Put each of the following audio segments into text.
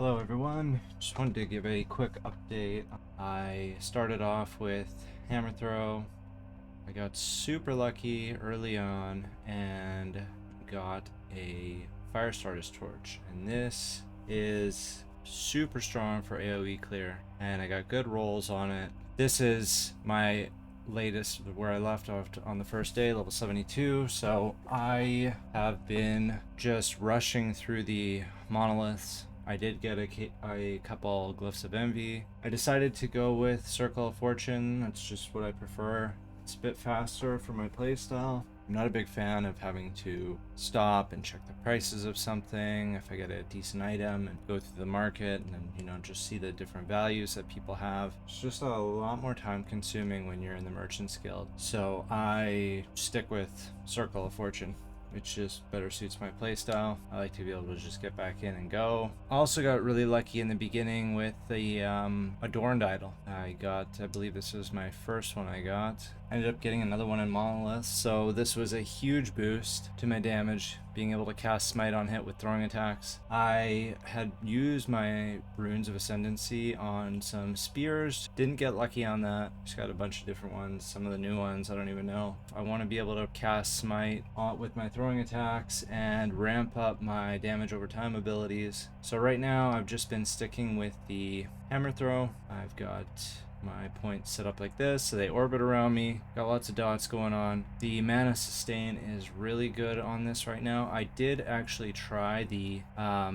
Hello everyone, just wanted to give a quick update. I started off with hammer throw. I got super lucky early on and got a fire starter's torch, and this is super strong for AoE clear, and I got good rolls on it. This is my latest, where I left off on the first day, level 72. So I have been just rushing through the monoliths. I did get a couple glyphs of envy. I decided to go with Circle of Fortune. That's just what I prefer. It's a bit faster for my playstyle. I'm not a big fan of having to stop and check the prices of something if I get a decent item and go through the market and then, just see the different values that people have. It's just a lot more time consuming when you're in the Merchants Guild. So I stick with Circle of Fortune. It just better suits my playstyle. I like to be able to just get back in and go. I also got really lucky in the beginning with the Adorned Idol. I believe this was my first one I got. I ended up getting another one in Monolith, so this was a huge boost to my damage, being able to cast Smite on hit with throwing attacks. I had used my Runes of Ascendancy on some spears. Didn't get lucky on that. Just got a bunch of different ones. Some of the new ones, I don't even know. I want to be able to cast Smite with my throwing attacks and ramp up my damage over time abilities. So right now I've just been sticking with the hammer throw. I've got my points set up like this, so they orbit around me. Got lots of dots going on. The mana sustain is really good on this right now. I did actually try the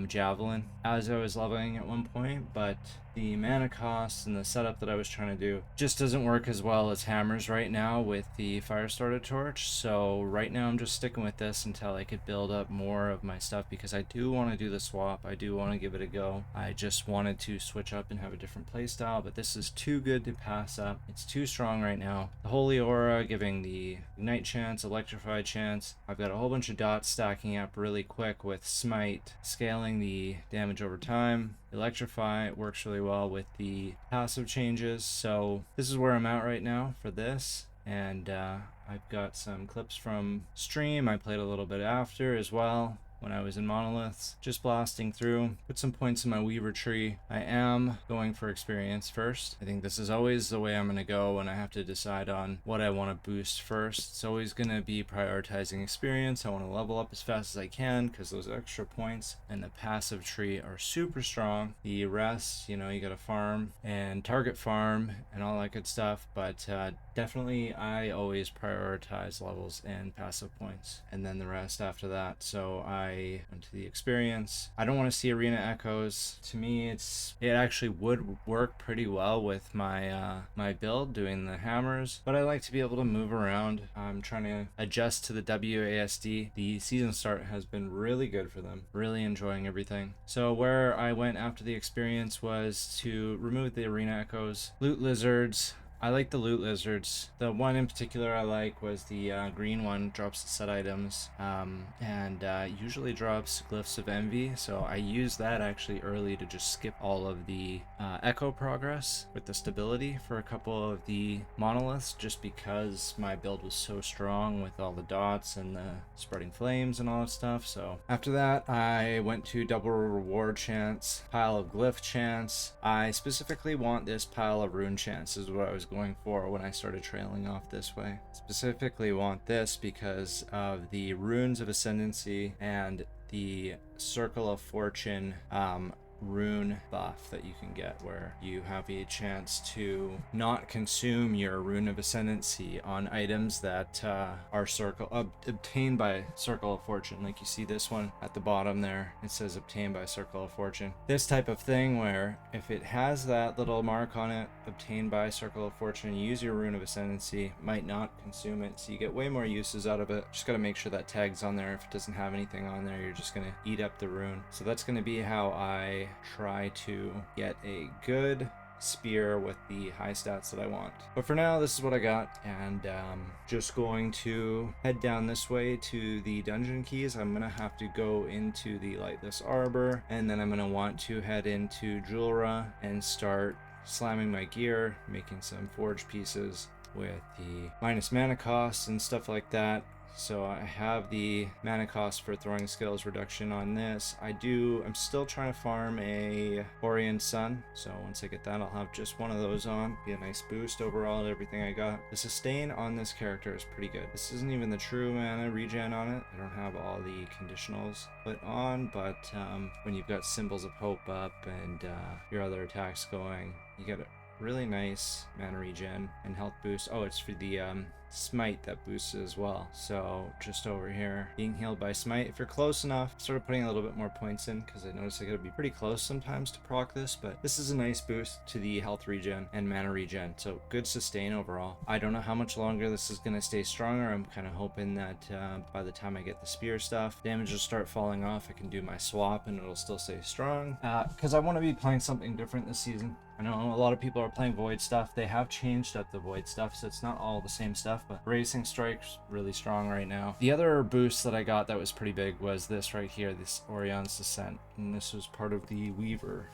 javelin as I was leveling at one point, but the mana cost and the setup that I was trying to do just doesn't work as well as hammers right now with the fire starter torch. So right now I'm just sticking with this until I could build up more of my stuff, because I do want to do the swap. I do want to give it a go. I just wanted to switch up and have a different play style, but this is too good to pass up. It's too strong right now. The Holy Aura giving the Ignite chance, Electrify chance. I've got a whole bunch of dots stacking up really quick with Smite, scaling the damage over time. Electrify works really well with the passive changes. So this is where I'm at right now for this. And I've got some clips from stream. I played a little bit after as well when I was in Monoliths, just blasting through. Put some points in my Weaver tree. I am going for experience first. I think this is always the way I'm going to go when I have to decide on what I want to boost first. It's always going to be prioritizing experience. I want to level up as fast as I can, because those extra points and the passive tree are super strong. The rest, you got to farm and target farm and all that good stuff, but definitely I always prioritize levels and passive points, and then the rest after that. So I went to the experience. I don't want to see arena echoes. To me, it actually would work pretty well with my my build doing the hammers, but I like to be able to move around. I'm trying to adjust to the WASD. The season start has been really good for them. Really enjoying everything. So where I went after the experience was to remove the arena echoes, loot lizards. I like the loot lizards. The one in particular I like was the green one. Drops the set items and usually drops glyphs of envy. So I use that actually early to just skip all of the echo progress with the stability for a couple of the monoliths, just because my build was so strong with all the dots and the spreading flames and all that stuff. So after that I went to double reward chance, pile of glyph chance. I specifically want this pile of rune chance, is what I was going for when I started trailing off this way. Specifically want this because of the Runes of Ascendancy and the Circle of Fortune rune buff that you can get, where you have a chance to not consume your Rune of Ascendancy on items that are obtained by Circle of Fortune. Like you see this one at the bottom there, it says obtained by Circle of Fortune. This type of thing where if it has that little mark on it, obtained by Circle of Fortune, you use your Rune of Ascendancy, might not consume it, so you get way more uses out of it. Just got to make sure that tag's on there. If it doesn't have anything on there, you're just going to eat up the rune. So that's going to be how I try to get a good spear with the high stats that I want. But for now, this is what I got, and just going to head down this way to the dungeon keys. I'm gonna have to go into the Lightless Arbor, and then I'm gonna want to head into Julra and start slamming my gear, making some forge pieces with the minus mana costs and stuff like that. So I have the mana cost for throwing skills reduction on this. I'm still trying to farm a Orion Sun. So once I get that, I'll have just one of those on. Be a nice boost overall to everything I got. The sustain on this character is pretty good. This isn't even the true mana regen on it. I don't have all the conditionals put on, but when you've got Symbols of Hope up and your other attacks going, you get a really nice mana regen and health boost. Oh, it's for the smite that boosts it as well. So just over here, being healed by smite. If you're close enough, sort of putting a little bit more points in, because I notice I gotta be pretty close sometimes to proc this, but this is a nice boost to the health regen and mana regen. So good sustain overall. I don't know how much longer this is gonna stay stronger. I'm kind of hoping that by the time I get the spear stuff, damage will start falling off. I can do my swap and it'll still stay strong. Because I want to be playing something different this season. I know a lot of people are playing Void stuff. They have changed up the Void stuff, so it's not all the same stuff, but Racing Strike's really strong right now. The other boost that I got that was pretty big was this right here, this Orion's Descent, and this was part of the Weaver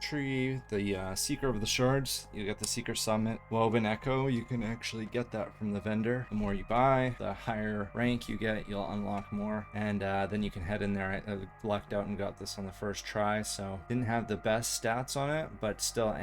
tree, the Seeker of the Shards. You get the Seeker Summit Woven Echo. You can actually get that from the vendor. The more you buy, the higher rank you get, you'll unlock more, and then you can head in there. I lucked out and got this on the first try, so didn't have the best stats on it, but still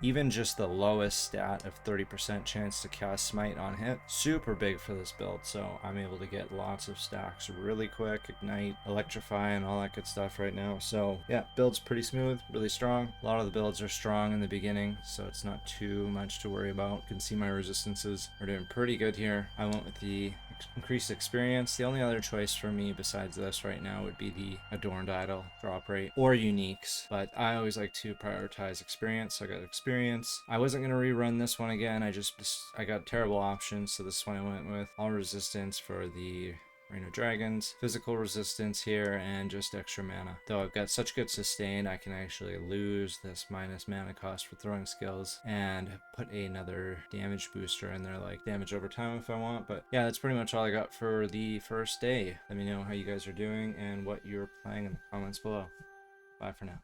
even just the lowest stat of 30% chance to cast Smite on hit, super big for this build. So I'm able to get lots of stacks really quick, Ignite, Electrify, and all that good stuff right now. So yeah, build's pretty smooth, really strong. A lot of the builds are strong in the beginning, so it's not too much to worry about. You can see my resistances are doing pretty good here. I went with the increased experience. The only other choice for me besides this right now would be the Adorned Idol drop rate or uniques, but I always like to prioritize experience, so I got experience. I wasn't going to rerun this one again. I got terrible options, so this one I went with all resistance for the Reign of Dragons, physical resistance here, and just extra mana. Though I've got such good sustain, I can actually lose this minus mana cost for throwing skills and put another damage booster in there, like damage over time if I want. But yeah, that's pretty much all I got for the first day. Let me know how you guys are doing and what you're playing in the comments below. Bye for now.